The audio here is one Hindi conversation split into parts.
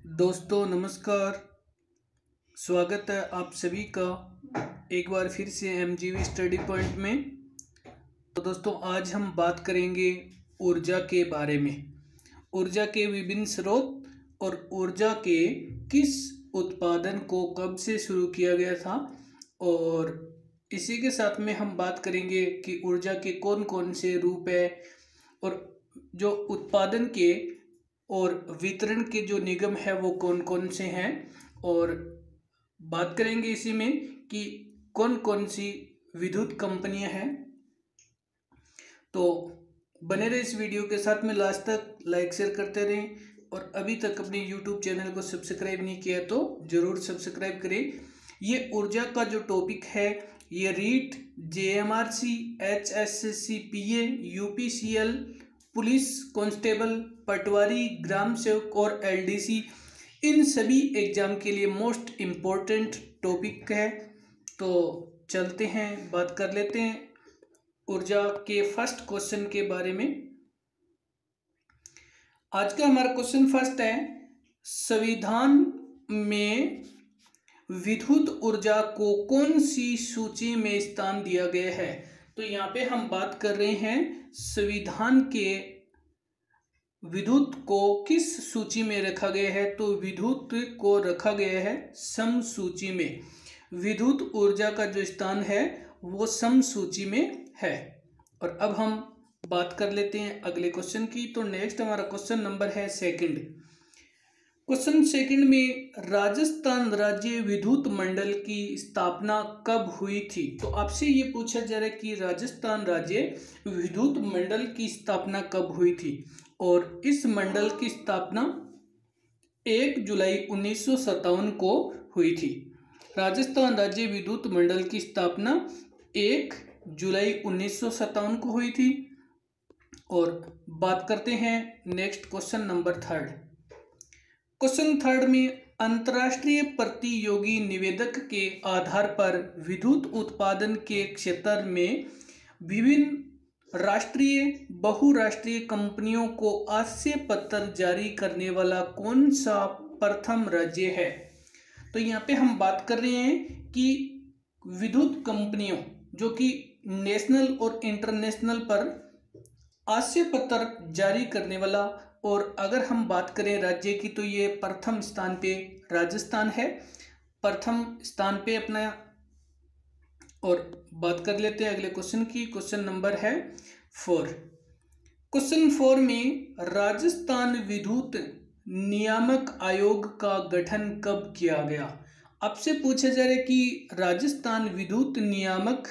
दोस्तों नमस्कार। स्वागत है आप सभी का एक बार फिर से एमजीवी स्टडी पॉइंट में। तो दोस्तों आज हम बात करेंगे ऊर्जा के बारे में। ऊर्जा के विभिन्न स्रोत और ऊर्जा के किस उत्पादन को कब से शुरू किया गया था, और इसी के साथ में हम बात करेंगे कि ऊर्जा के कौन कौन से रूप है और जो उत्पादन के और वितरण के जो निगम है वो कौन कौन से हैं, और बात करेंगे इसी में कि कौन कौन सी विद्युत कंपनियां हैं। तो बने रहे इस वीडियो के साथ में, लास्ट तक लाइक शेयर करते रहें, और अभी तक अपने यूट्यूब चैनल को सब्सक्राइब नहीं किया तो ज़रूर सब्सक्राइब करें। ये ऊर्जा का जो टॉपिक है ये रीट, जेएमआरसी, एचएसएससी, पीए, यूपीसीएल, पुलिस कांस्टेबल, पटवारी, ग्राम सेवक और एलडीसी, इन सभी एग्जाम के लिए मोस्ट इम्पोर्टेंट टॉपिक है। तो चलते हैं, बात कर लेते हैं ऊर्जा के फर्स्ट क्वेश्चन के बारे में। आज का हमारा क्वेश्चन फर्स्ट है, संविधान में विद्युत ऊर्जा को कौन सी सूची में स्थान दिया गया है। तो यहाँ पे हम बात कर रहे हैं संविधान के विद्युत को किस सूची में रखा गया है। तो विद्युत को रखा गया है सम सूची में। विद्युत ऊर्जा का जो स्थान है वो सम सूची में है। और अब हम बात कर लेते हैं अगले क्वेश्चन की। तो नेक्स्ट हमारा क्वेश्चन नंबर है सेकंड। क्वेश्चन सेकंड में, राजस्थान राज्य विद्युत मंडल की स्थापना कब हुई थी। तो आपसे ये पूछा जा रहा है कि राजस्थान राज्य विद्युत मंडल की स्थापना कब हुई थी, और इस मंडल की स्थापना 1 जुलाई 1957 को हुई थी। राजस्थान राज्य विद्युत मंडल की स्थापना 1 जुलाई 1957 को हुई थी। और बात करते हैं next question number third. Question third में, अंतर्राष्ट्रीय प्रतियोगी निवेदक के आधार पर विद्युत उत्पादन के क्षेत्र में विभिन्न राष्ट्रीय बहुराष्ट्रीय कंपनियों को आश्चर्य पत्र जारी करने वाला कौन सा प्रथम राज्य है। तो यहाँ पे हम बात कर रहे हैं कि विद्युत कंपनियों जो कि नेशनल और इंटरनेशनल पर आश्चर्य पत्र जारी करने वाला, और अगर हम बात करें राज्य की तो ये प्रथम स्थान पे राजस्थान है, प्रथम स्थान पे अपना। और बात कर लेते हैं अगले क्वेश्चन की। क्वेश्चन नंबर है 4। क्वेश्चन 4 में, राजस्थान विद्युत नियामक आयोग का गठन कब किया गया। आपसे पूछा जा रहा है कि राजस्थान विद्युत नियामक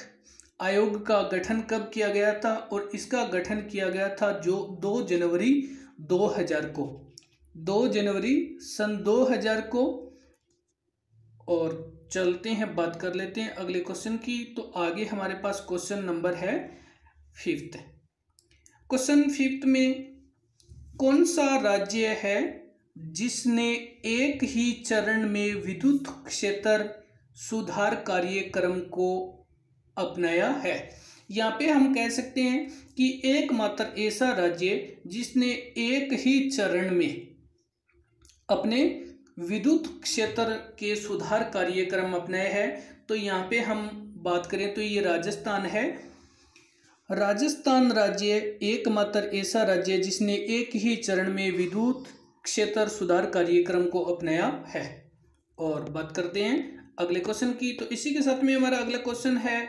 आयोग का गठन कब किया गया था, और इसका गठन किया गया था जो 2 जनवरी 2000 को, 2 जनवरी सन 2000 को। और चलते हैं, बात कर लेते हैं अगले क्वेश्चन की। तो आगे हमारे पास क्वेश्चन नंबर है 5th। क्वेश्चन 5th में, कौन सा राज्य है जिसने एक ही चरण में विद्युत क्षेत्र सुधार कार्यक्रम को अपनाया है। यहाँ पे हम कह सकते हैं कि एकमात्र ऐसा राज्य जिसने एक ही चरण में अपने विद्युत क्षेत्र के सुधार कार्यक्रम अपनाए हैं। तो यहाँ पे हम बात करें तो ये राजस्थान है। राजस्थान राज्य एकमात्र ऐसा राज्य जिसने एक ही चरण में विद्युत क्षेत्र सुधार कार्यक्रम को अपनाया है। और बात करते हैं अगले क्वेश्चन की। तो इसी के साथ में हमारा अगला क्वेश्चन है,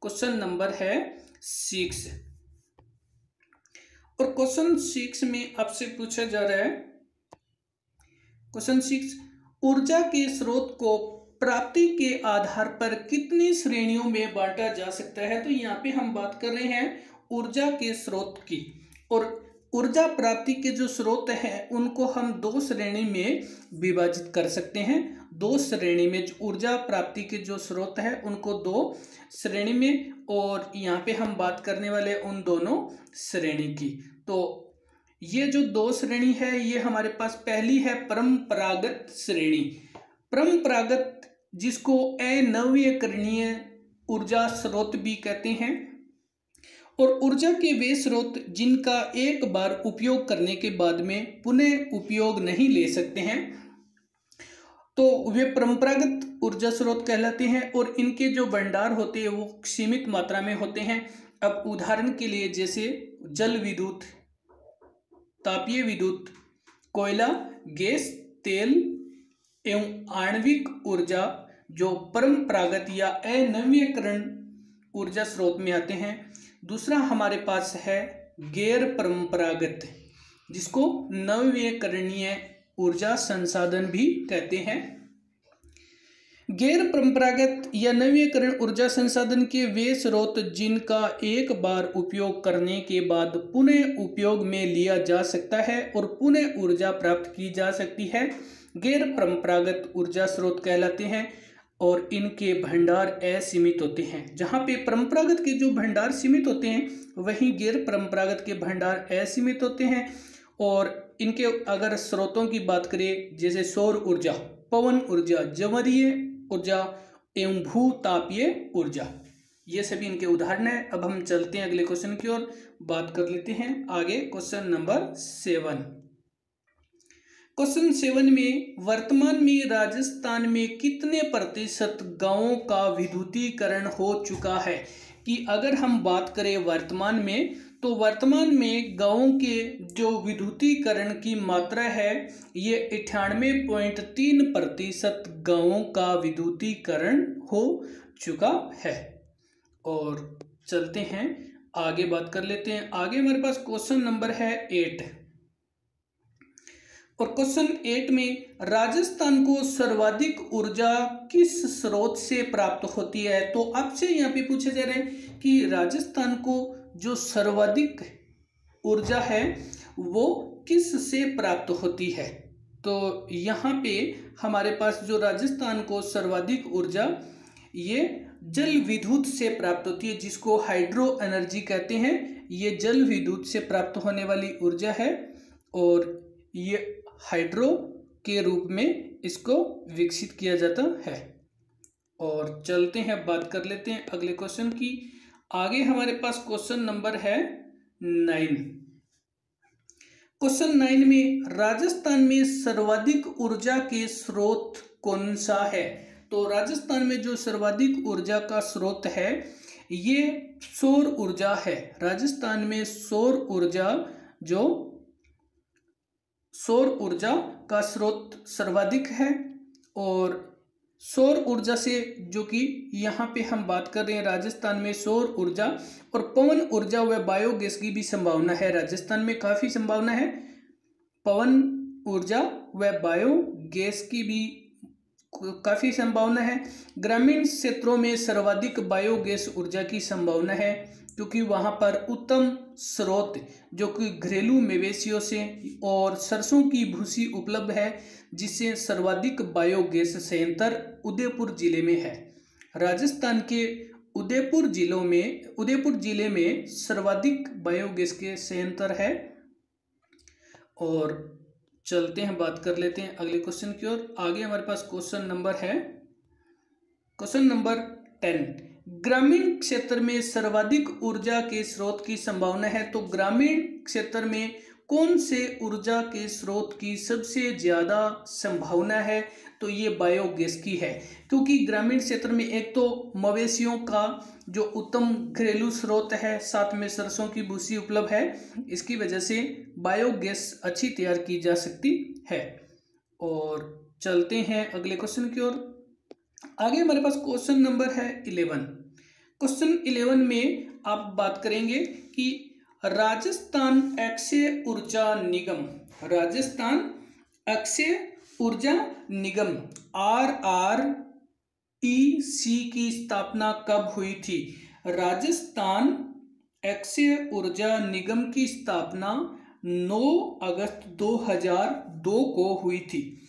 क्वेश्चन नंबर है 6। और क्वेश्चन 6 में आपसे पूछा जा रहा है, क्वेश्चन 6, ऊर्जा के स्रोत को प्राप्ति के आधार पर कितनी श्रेणियों में बांटा जा सकता है। तो यहाँ पे हम बात कर रहे हैं ऊर्जा के स्रोत की, और ऊर्जा प्राप्ति के जो स्रोत हैं उनको हम 2 श्रेणी में विभाजित कर सकते हैं। 2 श्रेणी में जो ऊर्जा प्राप्ति के जो स्रोत है उनको 2 श्रेणी में, और यहाँ पे हम बात करने वाले उन दोनों श्रेणी की। तो ये जो 2 श्रेणी है ये हमारे पास पहली है परंपरागत श्रेणी। परंपरागत जिसको अनवीकरणीय ऊर्जा स्रोत भी कहते हैं, और ऊर्जा के वे स्रोत जिनका एक बार उपयोग करने के बाद में पुनः उपयोग नहीं ले सकते हैं। तो वे परंपरागत ऊर्जा स्रोत कहलाते हैं और इनके जो भंडार होते हैं वो सीमित मात्रा में होते हैं। अब उदाहरण के लिए जैसे जल विद्युत, तापीय विद्युत, कोयला, गैस, तेल एवं आणविक ऊर्जा जो परंपरागत या अनवीनीकरण ऊर्जा स्रोत में आते हैं। दूसरा हमारे पास है गैर परंपरागत, जिसको नवीकरणीय ऊर्जा संसाधन भी कहते हैं। गैर परंपरागत या नवीकरण ऊर्जा संसाधन के वे स्रोत जिनका एक बार उपयोग करने के बाद पुनः उपयोग में लिया जा सकता है और पुनः ऊर्जा प्राप्त की जा सकती है, गैर परंपरागत ऊर्जा स्रोत कहलाते हैं और इनके भंडार असीमित होते हैं। जहाँ पे परंपरागत के जो भंडार सीमित होते हैं वहीं गैर परंपरागत के भंडार असीमित होते हैं। और इनके अगर स्रोतों की बात करें जैसे सौर ऊर्जा, पवन ऊर्जा, जवीय ऊर्जा एवं भूतापीय ऊर्जा, ये सभी इनके उदाहरण हैं। अब हम चलते हैं अगले क्वेश्चन की ओर, बात कर लेते हैं आगे। Question number 7। क्वेश्चन 7 में वर्तमान में राजस्थान में कितने प्रतिशत गांवों का विद्युतीकरण हो चुका है? कि अगर हम बात करें वर्तमान में, तो वर्तमान में गांवों के जो विद्युतीकरण की मात्रा है ये 98.3% गांवों का विद्युतीकरण हो चुका है। और चलते हैं आगे, बात कर लेते हैं आगे। हमारे पास क्वेश्चन नंबर है 8 और क्वेश्चन 8 में राजस्थान को सर्वाधिक ऊर्जा किस स्रोत से प्राप्त होती है? तो आपसे यहाँ पे पूछा जा रहा है कि राजस्थान को जो सर्वाधिक ऊर्जा है वो किस से प्राप्त होती है? तो यहाँ पे हमारे पास जो राजस्थान को सर्वाधिक ऊर्जा ये जल विद्युत से प्राप्त होती है, जिसको हाइड्रो एनर्जी कहते हैं। ये जल विद्युत से प्राप्त होने वाली ऊर्जा है और ये हाइड्रो के रूप में इसको विकसित किया जाता है। और चलते हैं, बात कर लेते हैं अगले क्वेश्चन की। आगे हमारे पास क्वेश्चन नंबर है 9। क्वेश्चन 9 में राजस्थान में सर्वाधिक ऊर्जा के स्रोत कौन सा है? तो राजस्थान में जो सर्वाधिक ऊर्जा का स्रोत है ये सौर ऊर्जा है। राजस्थान में सौर ऊर्जा का स्रोत सर्वाधिक है। और सौर ऊर्जा से, जो कि यहाँ पे हम बात कर रहे हैं राजस्थान में सौर ऊर्जा और पवन ऊर्जा व बायोगैस की भी संभावना है। राजस्थान में काफ़ी संभावना है, पवन ऊर्जा व बायोगैस की भी काफ़ी संभावना है। ग्रामीण क्षेत्रों में सर्वाधिक बायोगैस ऊर्जा की संभावना है क्योंकि वहाँ पर उत्तम स्रोत जो कि घरेलू मवेशियों से और सरसों की भूसी उपलब्ध है, जिससे सर्वाधिक बायोगैस संयंत्र उदयपुर जिले में है। राजस्थान के उदयपुर जिले में सर्वाधिक बायोगैस के संयंत्र है। और चलते हैं, बात कर लेते हैं अगले क्वेश्चन की ओर। आगे हमारे पास क्वेश्चन नंबर है क्वेश्चन नंबर 10। ग्रामीण क्षेत्र में सर्वाधिक ऊर्जा के स्रोत की संभावना है। तो ग्रामीण क्षेत्र में कौन से ऊर्जा के स्रोत की सबसे ज़्यादा संभावना है? तो ये बायोगैस की है, क्योंकि ग्रामीण क्षेत्र में एक तो मवेशियों का जो उत्तम घरेलू स्रोत है, साथ में सरसों की भूसी उपलब्ध है, इसकी वजह से बायोगैस अच्छी तैयार की जा सकती है। और चलते हैं अगले क्वेश्चन की ओर। आगे हमारे पास क्वेश्चन नंबर है 11। क्वेश्चन 11 में आप बात करेंगे कि राजस्थान अक्षय ऊर्जा निगम RREC की स्थापना कब हुई थी? राजस्थान अक्षय ऊर्जा निगम की स्थापना 9 अगस्त 2002 को हुई थी।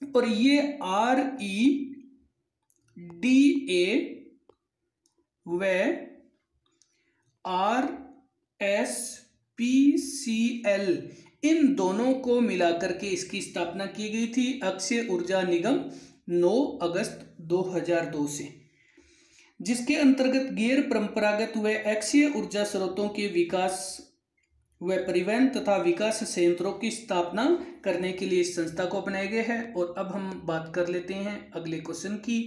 और ये REDA व RSPCL इन दोनों को मिलाकर के इसकी स्थापना की गई थी, अक्षय ऊर्जा निगम 9 अगस्त 2002 से, जिसके अंतर्गत गैर परंपरागत व अक्षय ऊर्जा स्रोतों के विकास व परिवहन तथा विकास संयंत्रों की स्थापना करने के लिए इस संस्था को अपनाया गया है। और अब हम बात कर लेते हैं अगले क्वेश्चन की।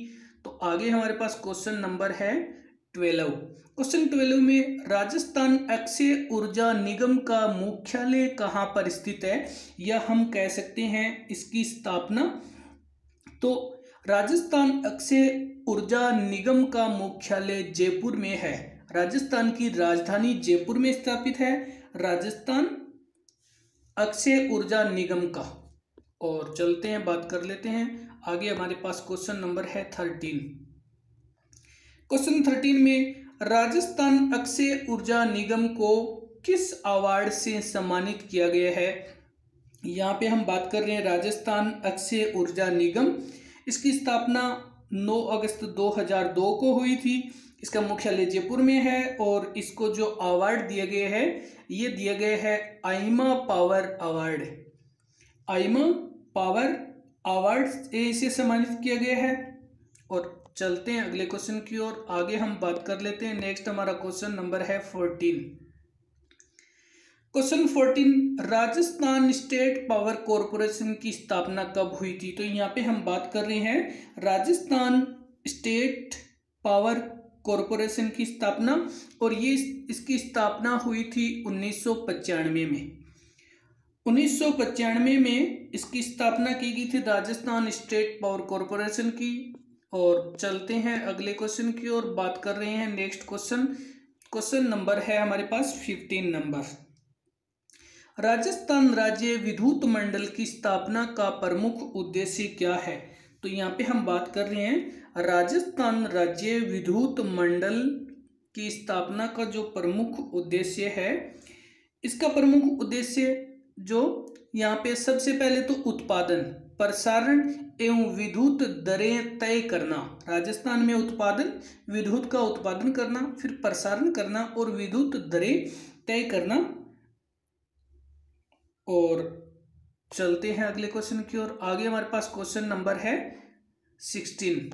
तो आगे हमारे पास क्वेश्चन नंबर है 12। क्वेश्चन 12 में राजस्थान अक्षय ऊर्जा निगम का मुख्यालय कहाँ पर स्थित है, या हम कह सकते हैं इसकी स्थापना। तो राजस्थान अक्षय ऊर्जा निगम का मुख्यालय जयपुर में है। राजस्थान की राजधानी जयपुर में स्थापित है राजस्थान अक्षय ऊर्जा निगम का। और चलते हैं, बात कर लेते हैं आगे। हमारे पास क्वेश्चन नंबर है 13। क्वेश्चन 13 में राजस्थान अक्षय ऊर्जा निगम को किस अवार्ड से सम्मानित किया गया है। यहाँ पे हम बात कर रहे हैं राजस्थान अक्षय ऊर्जा निगम। इसकी स्थापना 9 अगस्त 2002 को हुई थी। इसका मुख्यालय जयपुर में है और इसको जो अवार्ड दिए गए हैं, ये दिए गए हैं आइमा पावर अवार्ड। आइमा पावर अवार्ड से इसे सम्मानित किया गया है। और चलते हैं अगले क्वेश्चन की ओर। आगे हम बात कर लेते हैं। नेक्स्ट हमारा क्वेश्चन नंबर है 14। Question 14, Rajasthan state power corporation की स्थापना कब हुई थी। तो यहाँ पे हम बात कर रहे हैं राजस्थान स्टेट पावर कॉरपोरेशन की स्थापना, और ये इसकी स्थापना हुई थी 1995 में। 1995 में इसकी स्थापना की गई थी राजस्थान स्टेट पावर कॉरपोरेशन की। और चलते हैं अगले क्वेश्चन की ओर, बात कर रहे हैं नेक्स्ट क्वेश्चन। क्वेश्चन नंबर है हमारे पास 15 नंबर। राजस्थान राज्य विद्युत मंडल की स्थापना का प्रमुख उद्देश्य क्या है। तो यहाँ पे हम बात कर रहे हैं राजस्थान राज्य विद्युत मंडल की स्थापना का जो प्रमुख उद्देश्य है, इसका प्रमुख उद्देश्य जो यहाँ पे सबसे पहले तो उत्पादन, प्रसारण एवं विद्युत दरें तय करना। राजस्थान में उत्पादन, विद्युत का उत्पादन करना, फिर प्रसारण करना और विद्युत दरें तय करना। और चलते हैं अगले क्वेश्चन की ओर। आगे हमारे पास क्वेश्चन नंबर है 16।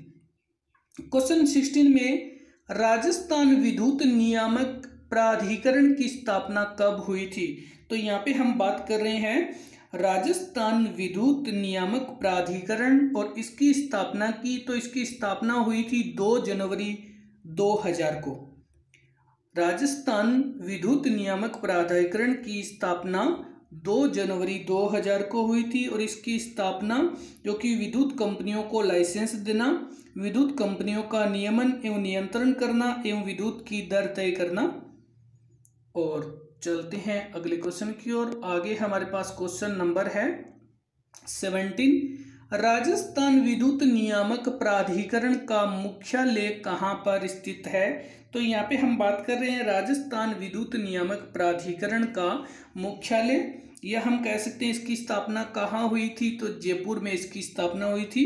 क्वेश्चन 16 में राजस्थान विद्युत नियामक प्राधिकरण की स्थापना कब हुई थी। तो यहाँ पे हम बात कर रहे हैं राजस्थान विद्युत नियामक प्राधिकरण, और इसकी स्थापना की तो इसकी स्थापना हुई थी 2 जनवरी 2000 को। राजस्थान विद्युत नियामक प्राधिकरण की स्थापना 2 जनवरी 2000 को हुई थी। और इसकी स्थापना जो कि विद्युत कंपनियों को लाइसेंस देना, विद्युत कंपनियों का नियमन एवं नियंत्रण करना एवं विद्युत की दर तय करना। और चलते हैं अगले क्वेश्चन की ओर। आगे हमारे पास क्वेश्चन नंबर है 17। राजस्थान विद्युत नियामक प्राधिकरण का मुख्यालय कहाँ पर स्थित है। तो यहाँ पे हम बात कर रहे हैं राजस्थान विद्युत नियामक प्राधिकरण का मुख्यालय, या हम कह सकते हैं इसकी स्थापना कहाँ हुई थी। तो जयपुर में इसकी स्थापना हुई थी।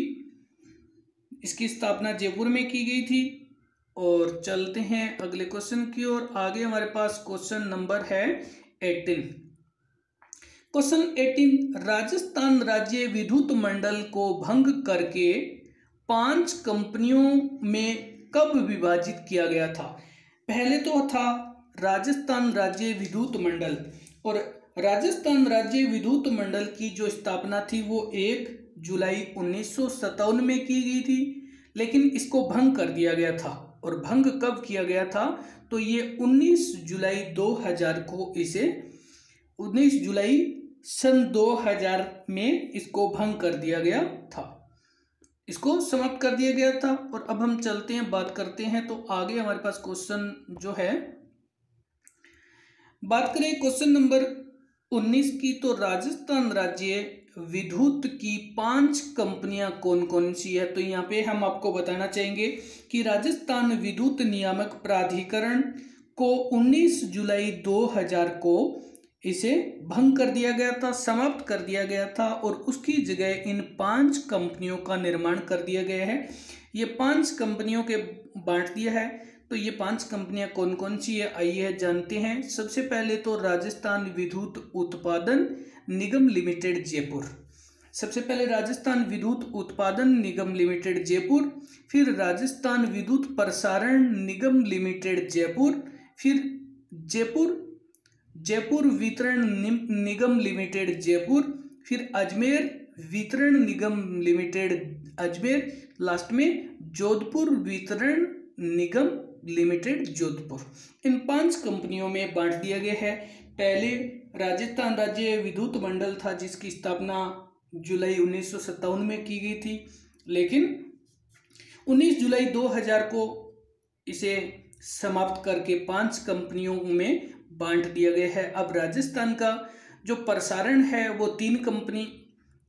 इसकी स्थापना जयपुर में की गई थी। और चलते हैं अगले क्वेश्चन की ओर। आगे हमारे पास क्वेश्चन नंबर है 18। क्वेश्चन 18, राजस्थान राज्य विद्युत मंडल को भंग करके 5 कंपनियों में कब विभाजित किया गया था। पहले तो था राजस्थान राज्य विद्युत मंडल, और राजस्थान राज्य विद्युत मंडल की जो स्थापना थी वो 1 जुलाई 1957 में की गई थी, लेकिन इसको भंग कर दिया गया था। और भंग कब किया गया था। तो ये 19 जुलाई 2000 को, इसे 19 जुलाई सन 2000 में इसको भंग कर दिया गया था, इसको समाप्त कर दिया गया था। और अब हम चलते हैं, बात करते हैं। तो आगे हमारे पास क्वेश्चन जो है, बात करें क्वेश्चन नंबर 19 की। तो राजस्थान राज्य विद्युत की 5 कंपनियां कौन कौन सी है। तो यहाँ पे हम आपको बताना चाहेंगे कि राजस्थान विद्युत नियामक प्राधिकरण को 19 जुलाई 2000 को इसे भंग कर दिया गया था, समाप्त कर दिया गया था, और उसकी जगह इन 5 कंपनियों का निर्माण कर दिया गया है। ये 5 कंपनियों के बांट दिया है। तो ये 5 कंपनियां कौन कौन सी है, आइए जानते हैं। सबसे पहले तो राजस्थान विद्युत उत्पादन निगम लिमिटेड जयपुर। सबसे पहले राजस्थान विद्युत उत्पादन निगम लिमिटेड जयपुर, फिर राजस्थान विद्युत प्रसारण निगम लिमिटेड जयपुर, फिर जयपुर जयपुर वितरण निगम लिमिटेड जयपुर, फिर अजमेर वितरण निगम लिमिटेड अजमेर, लास्ट में जोधपुर वितरण निगम लिमिटेड जोधपुर। इन 5 कंपनियों में बांट दिया गया है। पहले राजस्थान राज्य विद्युत मंडल था जिसकी स्थापना जुलाई 1957 में की गई थी, लेकिन 19 जुलाई 2000 को इसे समाप्त करके 5 कंपनियों में बांट दिया गया है। अब राजस्थान का जो प्रसारण है वो 3 कंपनी,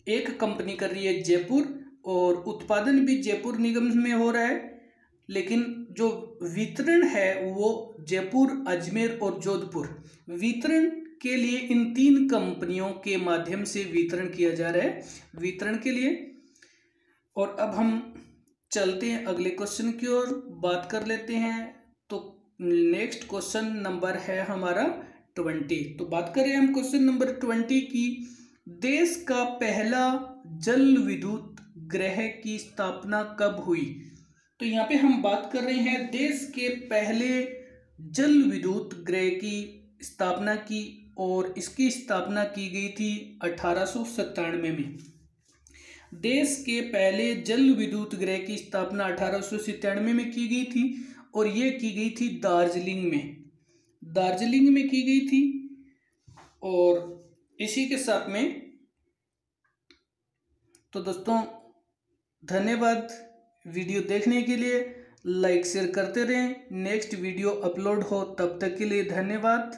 एक कंपनी कर रही है जयपुर, और उत्पादन भी जयपुर निगम में हो रहा है, लेकिन जो वितरण है वो जयपुर, अजमेर और जोधपुर, वितरण के लिए इन 3 कंपनियों के माध्यम से वितरण किया जा रहा है वितरण के लिए। और अब हम चलते हैं अगले क्वेश्चन की ओर, बात कर लेते हैं। तो नेक्स्ट क्वेश्चन नंबर है हमारा 20। तो बात करें हम क्वेश्चन नंबर 20 की। देश का पहला जल विद्युत गृह की स्थापना कब हुई? तो यहाँ पे हम बात कर रहे हैं देश के पहले जल विद्युत गृह की स्थापना की, और इसकी स्थापना की गई थी 1897 में। देश के पहले जल विद्युत गृह की स्थापना 1897 में की गई थी, और ये की गई थी दार्जिलिंग में की गई थी। और इसी के साथ में तो दोस्तों धन्यवाद वीडियो देखने के लिए। लाइक शेयर करते रहें। नेक्स्ट वीडियो अपलोड हो तब तक के लिए धन्यवाद।